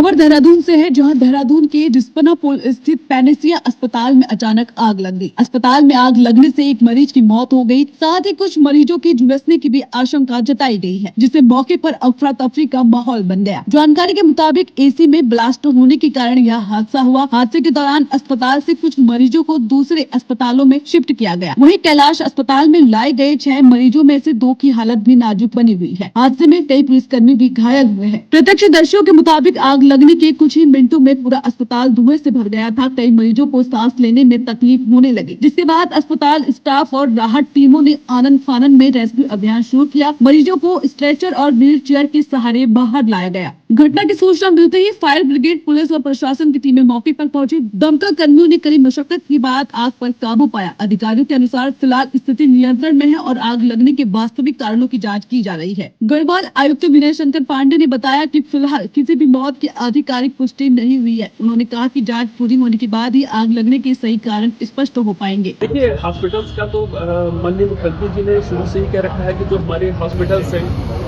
खबर देहरादून से है, जहां देहरादून के रिस्पना पुल स्थित पैनेसिया अस्पताल में अचानक आग लग गई। अस्पताल में आग लगने से एक मरीज की मौत हो गई, साथ ही कुछ मरीजों की झुलसने की भी आशंका जताई गई है, जिससे मौके पर अफरा तफरी का माहौल बन गया। जानकारी के मुताबिक एसी में ब्लास्ट होने के कारण यह हादसा हुआ। हादसे के दौरान अस्पताल से कुछ मरीजों को दूसरे अस्पतालों में शिफ्ट किया गया। वहीं कैलाश अस्पताल में लाए गए 6 मरीजों में से 2 की हालत भी नाजुक बनी हुई है। हादसे में कई पुलिसकर्मी भी घायल हुए हैं। प्रत्यक्षदर्शियों के मुताबिक आग लगने के कुछ ही मिनटों में पूरा अस्पताल धुएं से भर गया था। कई मरीजों को सांस लेने में तकलीफ होने लगी, जिसके बाद अस्पताल स्टाफ और राहत टीमों ने आनन फानन में रेस्क्यू अभियान शुरू किया। मरीजों को स्ट्रेचर और व्हील चेयर के सहारे बाहर लाया गया। घटना की सूचना मिलते ही फायर ब्रिगेड, पुलिस और प्रशासन की टीमें मौके पर पहुंची। दमकल कर्मियों ने कड़ी मशक्कत के बाद आग पर काबू पाया। अधिकारियों के अनुसार फिलहाल स्थिति नियंत्रण में है और आग लगने के वास्तविक कारणों की जांच की जा रही है। गढ़वाल आयुक्त विनय शंकर पांडे ने बताया कि फिलहाल किसी भी मौत की आधिकारिक पुष्टि नहीं हुई है। उन्होंने कहा कि जांच पूरी होने के बाद ही आग लगने के सही कारण स्पष्ट हो पाएंगे। देखिए, हॉस्पिटल्स का तो माननीय मुख्यमंत्री जी ने शुरू से ही कह रखा है कि जो हमारे हॉस्पिटल्स हैं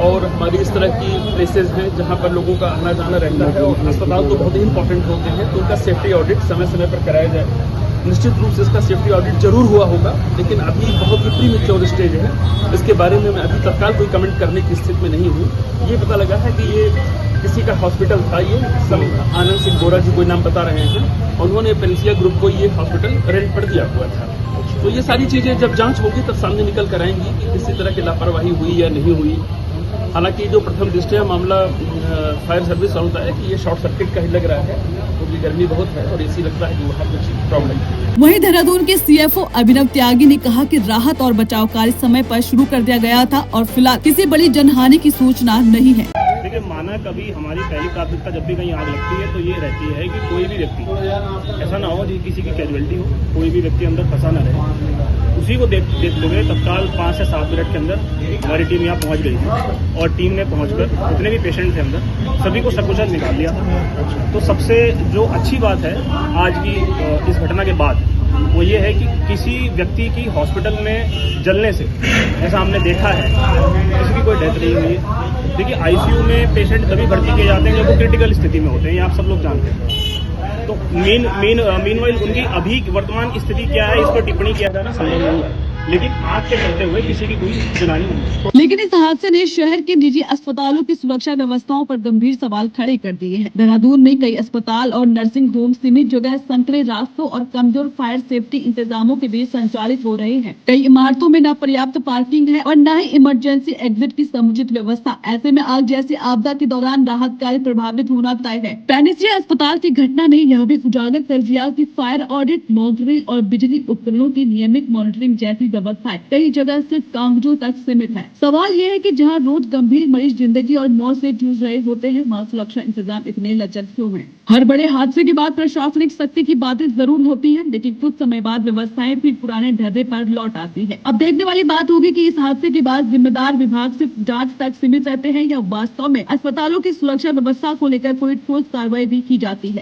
और हमारी इस तरह की प्लेसेस हैं जहां पर लोगों का आना जाना रहता है, और अस्पताल तो बहुत ही इंपॉर्टेंट होते हैं, तो उनका सेफ्टी ऑडिट समय समय पर कराया जाए। निश्चित रूप से इसका सेफ्टी ऑडिट जरूर हुआ होगा, लेकिन अभी बहुत ही प्रीमेच्योर स्टेज है। इसके बारे में मैं अभी तत्काल कोई कमेंट करने की स्थिति में नहीं हूँ। ये पता लगा है कि ये किसी का हॉस्पिटल था, ये आनंद सिंह बोरा जी कोई नाम बता रहे हैं, और उन्होंने पेनेसिया ग्रुप को ये हॉस्पिटल रेंट पर दिया हुआ था। तो ये सारी चीजें जब जांच होगी तब सामने निकल कर आएंगी कि किसी तरह की लापरवाही हुई या नहीं हुई। हालांकि जो प्रथम दृष्टया मामला फायर सर्विस का होता है कि ये शॉर्ट सर्किट का ही लग रहा है, क्योंकि गर्मी बहुत है और इसी लगता है कि वहाँ कुछ प्रॉब्लम है। वहीं देहरादून के सीएफओ अभिनव त्यागी ने कहा कि राहत और बचाव कार्य समय पर शुरू कर दिया गया था और फिलहाल किसी बड़ी जनहानि की सूचना नहीं है। देखिए, माना कभी हमारी पहली प्राथमिकता जब भी कहीं आग लगती है तो ये रहती है कि कोई भी व्यक्ति ऐसा ना हो कि किसी की कैजुअलिटी हो, कोई भी व्यक्ति अंदर फंसा न रहे। उसी को देखते हुए तत्काल 5 से 7 मिनट के अंदर हमारी टीम यहाँ पहुँच गई थी और टीम ने पहुँचकर जितने भी पेशेंट थे अंदर सभी को सकुशल निकाल लिया था। तो सबसे जो अच्छी बात है आज की इस घटना के बाद वो ये है कि किसी व्यक्ति की हॉस्पिटल में जलने से, जैसा हमने देखा है, किसी की कोई डेथ नहीं हुई है। देखिए, आईसीयू में पेशेंट तभी भर्ती किए जाते हैं जब वो क्रिटिकल स्थिति में होते हैं, ये आप सब लोग जानते हैं। तो मीनवाइल उनकी अभी वर्तमान स्थिति क्या है इस पर टिप्पणी किया जाना संभव नहीं है, लेकिन आग के चलते हुए किसी की कोई जनानी नहीं। लेकिन इस हादसे ने शहर के निजी अस्पतालों की सुरक्षा व्यवस्थाओं पर गंभीर सवाल खड़े कर दिए हैं। देहरादून में कई अस्पताल और नर्सिंग होम सीमित जगह, संकरे रास्तों और कमजोर फायर सेफ्टी इंतजामों के बीच संचालित हो रहे हैं। कई इमारतों में न पर्याप्त पार्किंग है और न ही इमरजेंसी एग्जिट की समुचित व्यवस्था। ऐसे में आग जैसी आपदा के दौरान राहत कार्य प्रभावित होना तय है। पैनेसिया अस्पताल की घटना ने यह भी उजागर कर दिया कि फायर ऑडिट, मॉनिटरिंग और बिजली उपकरणों की नियमित मॉनिटरिंग जैसी व्यवस्थाएं कई जगह सिर्फ कागजों तक सीमित है। सवाल ये है कि जहां रोज गंभीर मरीज जिंदगी और मौत से जूझ रहे होते हैं, वहाँ सुरक्षा इंतजाम इतने लचर क्यों हैं? हर बड़े हादसे के बाद प्रशासनिक शक्ति की बातें जरूर होती हैं, लेकिन कुछ समय बाद व्यवस्थाएं फिर पुराने ढर्रे पर लौट आती है। अब देखने वाली बात होगी कि इस हादसे के बाद जिम्मेदार विभाग सिर्फ जांच तक सीमित रहते हैं या वास्तव में अस्पतालों की सुरक्षा व्यवस्था को लेकर कोई ठोस कार्रवाई भी की जाती है।